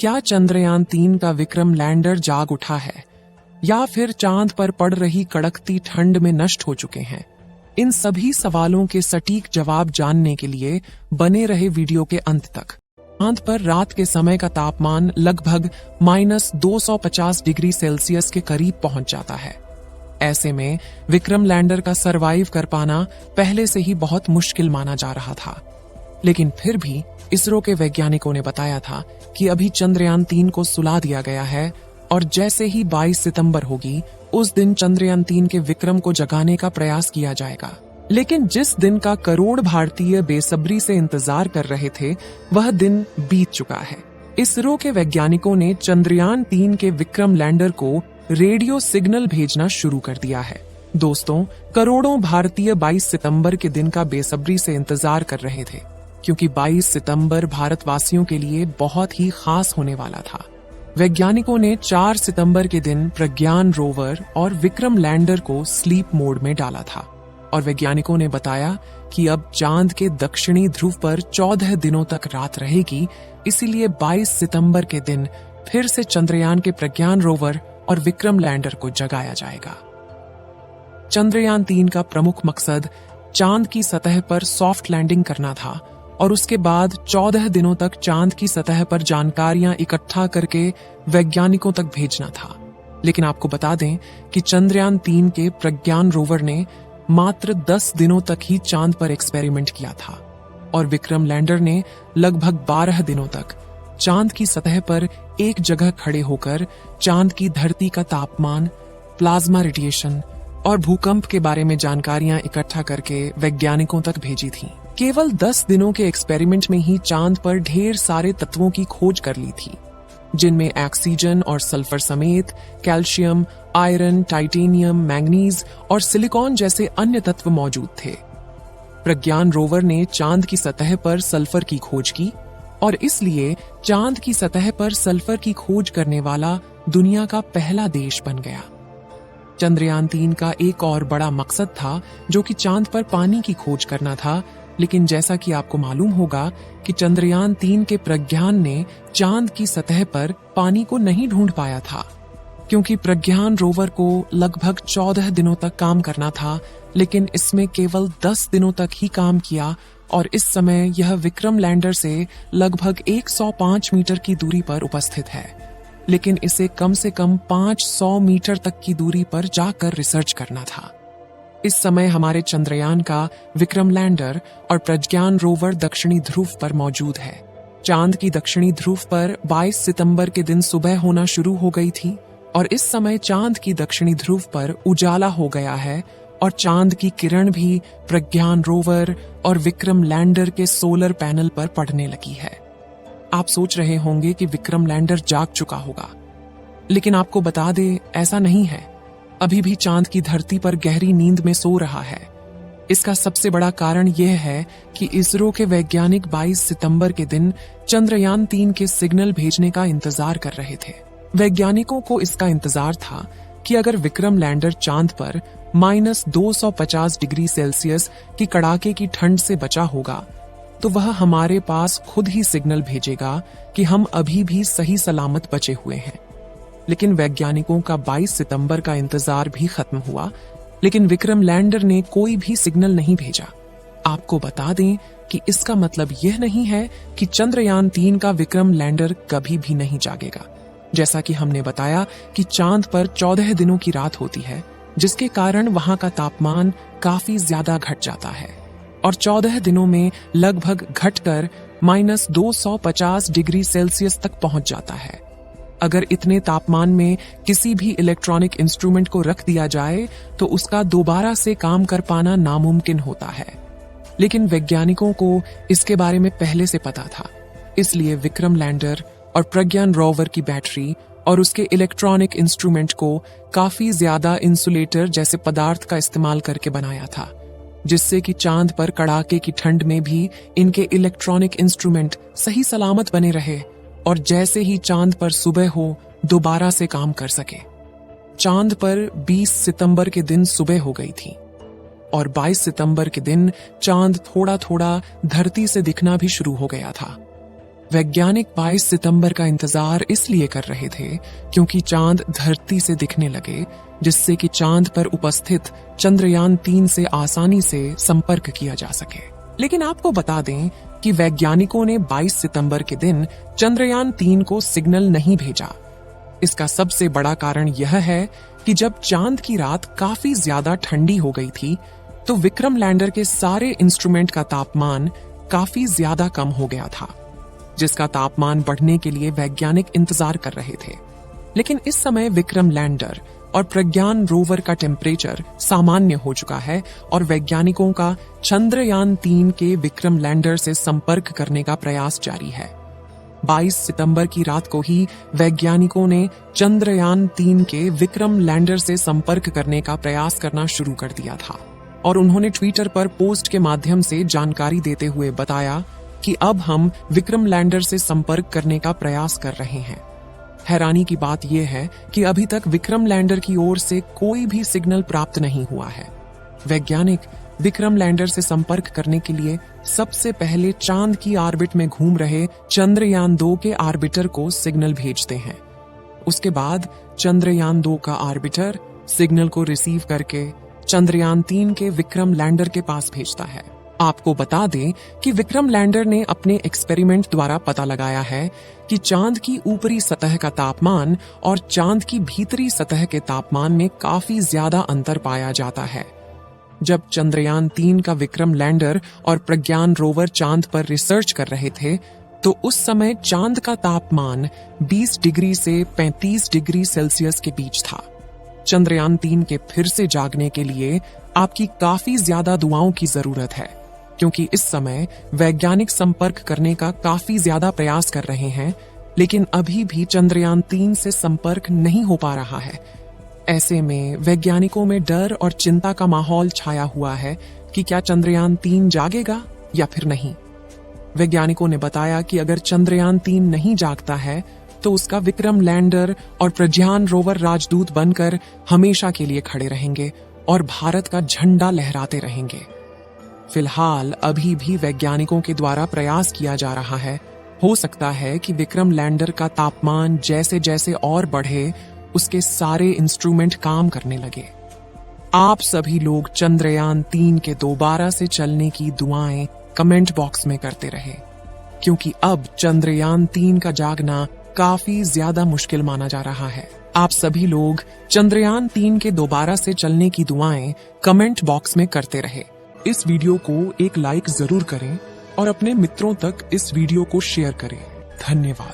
क्या चंद्रयान-3 का विक्रम लैंडर जाग उठा है या फिर चांद पर पड़ रही कड़कती ठंड में नष्ट हो चुके हैं? इन सभी सवालों के सटीक जवाब जानने के लिए बने रहे वीडियो के अंत तक। चांद पर रात के समय का तापमान लगभग -250 डिग्री सेल्सियस के करीब पहुंच जाता है। ऐसे में विक्रम लैंडर का सरवाइव कर पाना पहले से ही बहुत मुश्किल माना जा रहा था, लेकिन फिर भी इसरो के वैज्ञानिकों ने बताया था कि अभी चंद्रयान-3 को सुला दिया गया है और जैसे ही 22 सितंबर होगी उस दिन चंद्रयान-3 के विक्रम को जगाने का प्रयास किया जाएगा। लेकिन जिस दिन का करोड़ भारतीय बेसब्री से इंतजार कर रहे थे वह दिन बीत चुका है। इसरो के वैज्ञानिकों ने चंद्रयान-3 के विक्रम लैंडर को रेडियो सिग्नल भेजना शुरू कर दिया है। दोस्तों, करोड़ों भारतीय 22 सितंबर के दिन का बेसब्री से इंतजार कर रहे थे, क्योंकि 22 सितंबर भारतवासियों के लिए बहुत ही खास होने वाला था। वैज्ञानिकों ने 4 सितंबर के दिन प्रज्ञान रोवर और विक्रम लैंडर को स्लीप मोड में डाला था और वैज्ञानिकों ने बताया कि अब चांद के दक्षिणी ध्रुव पर 14 दिनों तक रात रहेगी, इसीलिए 22 सितंबर के दिन फिर से चंद्रयान के प्रज्ञान रोवर और विक्रम लैंडर को जगाया जाएगा। चंद्रयान-3 का प्रमुख मकसद चांद की सतह पर सॉफ्ट लैंडिंग करना था और उसके बाद 14 दिनों तक चांद की सतह पर जानकारियां इकट्ठा करके वैज्ञानिकों तक भेजना था। लेकिन आपको बता दें कि चंद्रयान-3 के प्रज्ञान रोवर ने मात्र 10 दिनों तक ही चांद पर एक्सपेरिमेंट किया था और विक्रम लैंडर ने लगभग 12 दिनों तक चांद की सतह पर एक जगह खड़े होकर चांद की धरती का तापमान, प्लाज्मा रेडिएशन और भूकंप के बारे में जानकारियां इकट्ठा करके वैज्ञानिकों तक भेजी थी। केवल 10 दिनों के एक्सपेरिमेंट में ही चांद पर ढेर सारे तत्वों की खोज कर ली थी, जिनमें ऑक्सीजन और सल्फर समेत कैल्शियम, आयरन, टाइटेनियम, मैंगनीज और सिलिकॉन जैसे अन्य तत्व मौजूद थे। प्रज्ञान रोवर ने चांद की सतह पर सल्फर की खोज की और इसलिए चांद की सतह पर सल्फर की खोज करने वाला दुनिया का पहला देश बन गया। चंद्रयान-3 का एक और बड़ा मकसद था, जो कि चांद पर पानी की खोज करना था, लेकिन जैसा कि आपको मालूम होगा कि चंद्रयान-3 के प्रज्ञान ने चांद की सतह पर पानी को नहीं ढूंढ पाया था, क्योंकि प्रज्ञान रोवर को लगभग 14 दिनों तक काम करना था, लेकिन इसमें केवल 10 दिनों तक ही काम किया और इस समय यह विक्रम लैंडर से लगभग 105 मीटर की दूरी पर उपस्थित है, लेकिन इसे कम से कम 500 मीटर तक की दूरी पर जाकर रिसर्च करना था। इस समय हमारे चंद्रयान का विक्रम लैंडर और प्रज्ञान रोवर दक्षिणी ध्रुव पर मौजूद है। चांद की दक्षिणी ध्रुव पर 22 सितंबर के दिन सुबह होना शुरू हो गई थी और इस समय चांद की दक्षिणी ध्रुव पर उजाला हो गया है और चांद की किरण भी प्रज्ञान रोवर और विक्रम लैंडर के सोलर पैनल पर पड़ने लगी है। आप सोच रहे होंगे कि विक्रम लैंडर जाग चुका होगा, लेकिन आपको बता दे ऐसा नहीं है। अभी भी चांद की धरती पर गहरी नींद में सो रहा है। इसका सबसे बड़ा कारण यह है कि इसरो के वैज्ञानिक 22 सितंबर के दिन चंद्रयान-3 के सिग्नल भेजने का इंतजार कर रहे थे। वैज्ञानिकों को इसका इंतजार था कि अगर विक्रम लैंडर चांद पर -250 डिग्री सेल्सियस की कड़ाके की ठंड से बचा होगा, तो वह हमारे पास खुद ही सिग्नल भेजेगा कि हम अभी भी सही सलामत बचे हुए हैं। लेकिन वैज्ञानिकों का 22 सितंबर का इंतजार भी खत्म हुआ, लेकिन विक्रम लैंडर ने कोई भी सिग्नल नहीं भेजा। आपको बता दें कि इसका मतलब यह नहीं है कि चंद्रयान-3 का विक्रम लैंडर कभी भी नहीं जागेगा। जैसा कि हमने बताया कि चांद पर 14 दिनों की रात होती है, जिसके कारण वहां का तापमान काफी ज्यादा घट जाता है और 14 दिनों में लगभग घटकर -250 डिग्री सेल्सियस तक पहुंच जाता है। अगर इतने तापमान में किसी भी इलेक्ट्रॉनिक इंस्ट्रूमेंट को रख दिया जाए तो उसका दोबारा से काम कर पाना नामुमकिन होता है, लेकिन वैज्ञानिकों को इसके बारे में पहले से पता था। इसलिए विक्रम लैंडर और प्रज्ञान रोवर की बैटरी और उसके इलेक्ट्रॉनिक इंस्ट्रूमेंट को काफी ज्यादा इंसुलेटर जैसे पदार्थ का इस्तेमाल करके बनाया था, जिससे कि चांद पर कड़ाके की ठंड में भी इनके इलेक्ट्रॉनिक इंस्ट्रूमेंट सही सलामत बने रहे और जैसे ही चांद पर सुबह हो दोबारा से काम कर सके। चांद पर 20 सितंबर के दिन सुबह हो गई थी और 22 सितंबर के दिन चांद थोड़ा थोड़ा धरती से दिखना भी शुरू हो गया था। वैज्ञानिक 22 सितंबर का इंतजार इसलिए कर रहे थे क्योंकि चांद धरती से दिखने लगे, जिससे कि चांद पर उपस्थित चंद्रयान 3 से आसानी से संपर्क किया जा सके। लेकिन आपको बता दें कि वैज्ञानिकों ने 22 सितंबर के दिन चंद्रयान 3 को सिग्नल नहीं भेजा। इसका सबसे बड़ा कारण यह है कि जब चांद की रात काफी ज्यादा ठंडी हो गई थी, तो विक्रम लैंडर के सारे इंस्ट्रूमेंट का तापमान काफी ज्यादा कम हो गया था, जिसका तापमान बढ़ने के लिए वैज्ञानिक इंतजार कर रहे थे। लेकिन इस समय विक्रम लैंडर और प्रज्ञान रोवर का टेम्परेचर सामान्य हो चुका है और वैज्ञानिकों का चंद्रयान 3 के विक्रम लैंडर से संपर्क करने का प्रयास जारी है। 22 सितंबर की रात को ही वैज्ञानिकों ने चंद्रयान 3 के विक्रम लैंडर से संपर्क करने का प्रयास करना शुरू कर दिया था और उन्होंने ट्विटर पर पोस्ट के माध्यम से जानकारी देते हुए बताया कि अब हम विक्रम लैंडर से संपर्क करने का प्रयास कर रहे हैं। हैरानी की बात यह है कि अभी तक विक्रम लैंडर की ओर से कोई भी सिग्नल प्राप्त नहीं हुआ है। वैज्ञानिक विक्रम लैंडर से संपर्क करने के लिए सबसे पहले चांद की ऑर्बिट में घूम रहे चंद्रयान 2 के ऑर्बिटर को सिग्नल भेजते हैं। उसके बाद चंद्रयान 2 का ऑर्बिटर सिग्नल को रिसीव करके चंद्रयान 3 के विक्रम लैंडर के पास भेजता है। आपको बता दें कि विक्रम लैंडर ने अपने एक्सपेरिमेंट द्वारा पता लगाया है कि चांद की ऊपरी सतह का तापमान और चांद की भीतरी सतह के तापमान में काफी ज्यादा अंतर पाया जाता है। जब चंद्रयान 3 का विक्रम लैंडर और प्रज्ञान रोवर चांद पर रिसर्च कर रहे थे, तो उस समय चांद का तापमान 20 डिग्री से 35 डिग्री सेल्सियस के बीच था। चंद्रयान 3 के फिर से जागने के लिए आपकी काफी ज्यादा दुआओं की जरूरत है, क्योंकि इस समय वैज्ञानिक संपर्क करने का काफी ज्यादा प्रयास कर रहे हैं, लेकिन अभी भी चंद्रयान 3 से संपर्क नहीं हो पा रहा है। ऐसे में वैज्ञानिकों में डर और चिंता का माहौल छाया हुआ है कि क्या चंद्रयान 3 जागेगा या फिर नहीं। वैज्ञानिकों ने बताया कि अगर चंद्रयान 3 नहीं जागता है तो उसका विक्रम लैंडर और प्रज्ञान रोवर राजदूत बनकर हमेशा के लिए खड़े रहेंगे और भारत का झंडा लहराते रहेंगे। फिलहाल अभी भी वैज्ञानिकों के द्वारा प्रयास किया जा रहा है। हो सकता है कि विक्रम लैंडर का तापमान जैसे जैसे और बढ़े, उसके सारे इंस्ट्रूमेंट काम करने लगे। आप सभी लोग चंद्रयान 3 के दोबारा से चलने की दुआएं कमेंट बॉक्स में करते रहे, क्योंकि अब चंद्रयान 3 का जागना काफी ज्यादा मुश्किल माना जा रहा है। आप सभी लोग चंद्रयान 3 के दोबारा से चलने की दुआएं कमेंट बॉक्स में करते रहे। इस वीडियो को एक लाइक जरूर करें और अपने मित्रों तक इस वीडियो को शेयर करें। धन्यवाद।